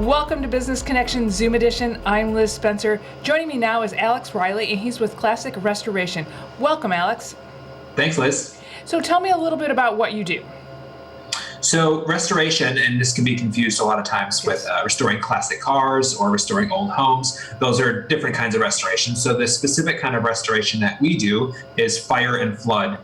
Welcome to Business Connection Zoom Edition. I'm Liz Spencer. Joining me now is Alex Riley, and he's with Classic Restoration. Welcome, Alex. Thanks, Liz. So tell me a little bit about what you do. So restoration, and this can be confused a lot of times with restoring classic cars or restoring old homes. Those are different kinds of restoration. So the specific kind of restoration that we do is fire and flood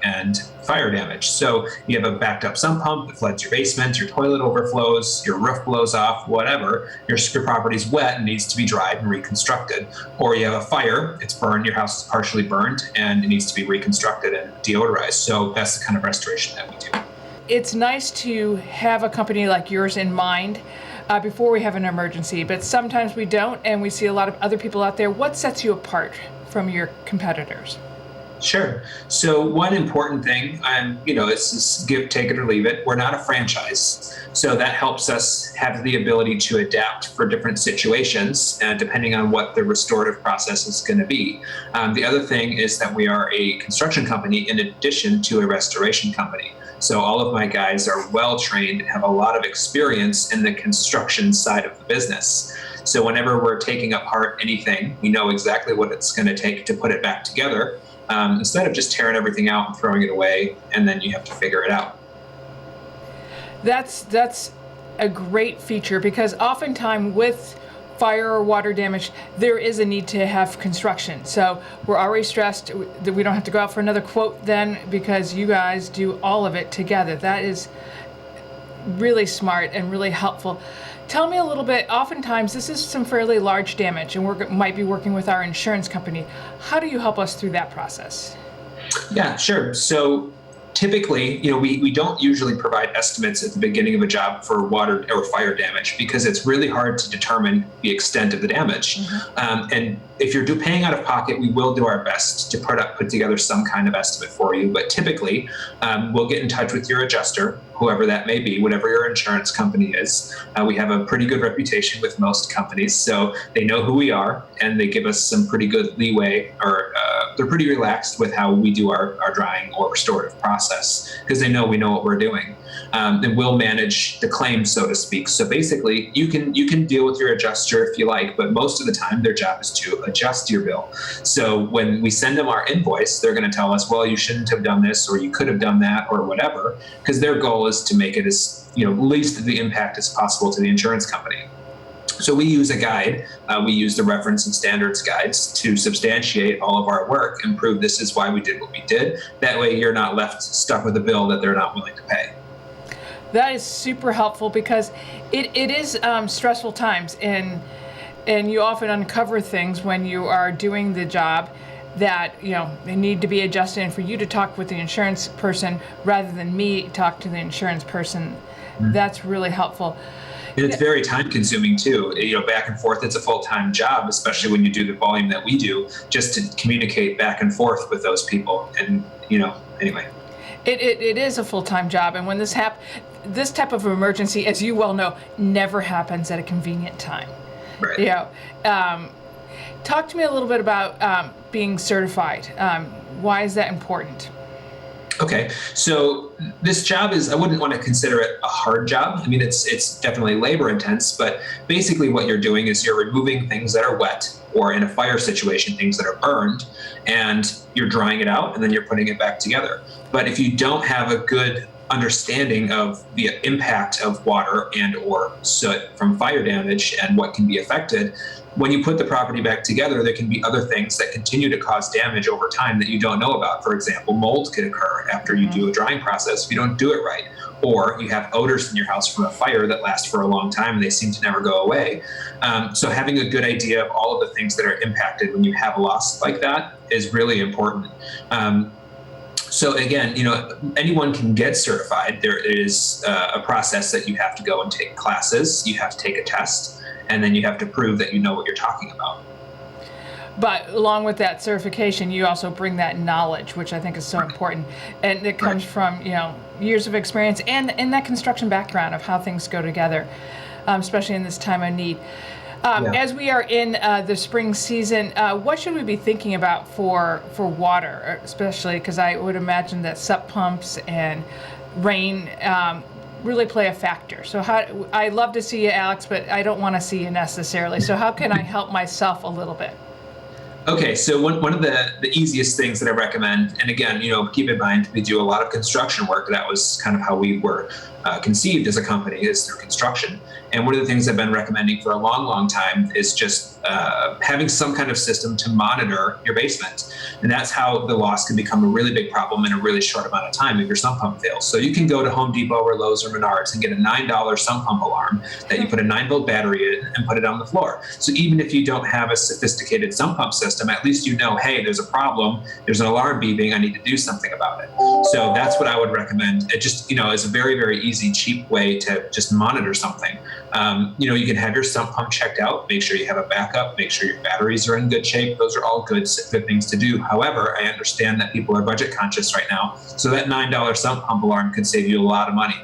and fire damage. So you have a backed up sump pump that floods your basement, your toilet overflows, your roof blows off, whatever. Your property's wet and needs to be dried and reconstructed. Or you have a fire, it's burned, your house is partially burned, and it needs to be reconstructed and deodorized. So that's the kind of restoration that we do. It's nice to have a company like yours in mind before we have an emergency, but sometimes we don't, and we see a lot of other people out there. What sets you apart from your competitors? Sure. So one important thing, it's just give, take it or leave it. We're not a franchise. So that helps us have the ability to adapt for different situations, depending on what the restorative process is going to be. The other thing is that we are a construction company in addition to a restoration company. So all of my guys are well trained and have a lot of experience in the construction side of the business. So whenever we're taking apart anything, we know exactly what it's going to take to put it back together. Instead of just tearing everything out and throwing it away, and then you have to figure it out. That's a great feature, because oftentimes with fire or water damage, there is a need to have construction. So we're already stressed that we don't have to go out for another quote then, because you guys do all of it together. That is really smart and really helpful. Tell me a little bit, oftentimes this is some fairly large damage, and we might be working with our insurance company. How do you help us through that process? Yeah, sure. So typically, we don't usually provide estimates at the beginning of a job for water or fire damage, because it's really hard to determine the extent of the damage. Mm-hmm. And if you're paying out of pocket, we will do our best to put together some kind of estimate for you. But typically, we'll get in touch with your adjuster, whoever that may be, whatever your insurance company is. We have a pretty good reputation with most companies, so they know who we are, and they give us some pretty good leeway, or they're pretty relaxed with how we do our drying or restorative process, because they know we know what we're doing. And we'll manage the claim, so to speak. So basically, you can deal with your adjuster if you like, but most of the time their job is to adjust your bill. So when we send them our invoice, they're going to tell us, well, you shouldn't have done this, or you could have done that, or whatever, because their goal is to make it as least the impact as possible to the insurance company. So we use a guide. We use the reference and standards guides to substantiate all of our work and prove this is why we did what we did. That way you're not left stuck with a bill that they're not willing to pay. That is super helpful, because it is stressful times, and you often uncover things when you are doing the job that they need to be adjusted, and for you to talk with the insurance person rather than me talk to the insurance person. Mm-hmm. That's really helpful. And it's very time consuming too. Back and forth, it's a full-time job, especially when you do the volume that we do, just to communicate back and forth with those people. And, anyway. It is a full-time job. And when this type of emergency, as you well know, never happens at a convenient time. Right. Talk to me a little bit about being certified. Why is that important? Okay, so this job I wouldn't want to consider it a hard job. I mean, it's definitely labor intense, but basically what you're doing is you're removing things that are wet, or in a fire situation, things that are burned, and you're drying it out, and then you're putting it back together. But if you don't have a good understanding of the impact of water and or soot from fire damage and what can be affected, when you put the property back together, there can be other things that continue to cause damage over time that you don't know about. For example, mold could occur after you do a drying process if you don't do it right. Or you have odors in your house from a fire that last for a long time and they seem to never go away. So having a good idea of all of the things that are impacted when you have a loss like that is really important. So again, anyone can get certified. There is a process that you have to go and take classes. You have to take a test. And then you have to prove that you know what you're talking about. But along with that certification, you also bring that knowledge, which I think is so important. And it comes from, years of experience and that construction background of how things go together, especially in this time of need. As we are in the spring season, what should we be thinking about for water, especially because I would imagine that sump pumps and rain really play a factor. So I love to see you, Alex, but I don't want to see you necessarily. So how can I help myself a little bit? Okay, so one of the easiest things that I recommend, and again, keep in mind, we do a lot of construction work. That was kind of how we were conceived as a company, is through construction. And one of the things I've been recommending for a long, long time is just having some kind of system to monitor your basement. And that's how the loss can become a really big problem in a really short amount of time if your sump pump fails. So you can go to Home Depot or Lowe's or Menards and get a $9 sump pump alarm that you put a 9-volt battery in and put it on the floor. So even if you don't have a sophisticated sump pump system, at least hey, there's a problem, there's an alarm beeping, I need to do something about it. So that's what I would recommend. It just, is a very, very easy, cheap way to just monitor something. You can have your sump pump checked out, make sure you have a backup, make sure your batteries are in good shape. Those are all good things to do. However, I understand that people are budget conscious right now. So that $9 sump pump alarm could save you a lot of money.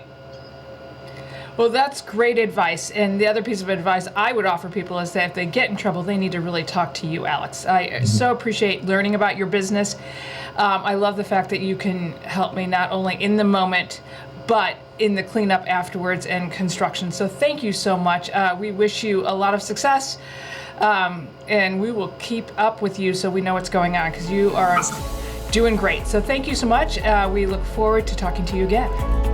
Well, that's great advice. And the other piece of advice I would offer people is that if they get in trouble, they need to really talk to you, Alex. I so appreciate learning about your business. I love the fact that you can help me not only in the moment, but in the cleanup afterwards and construction. So thank you so much. We wish you a lot of success, and we will keep up with you so we know what's going on, because you are doing great. So thank you so much. We look forward to talking to you again.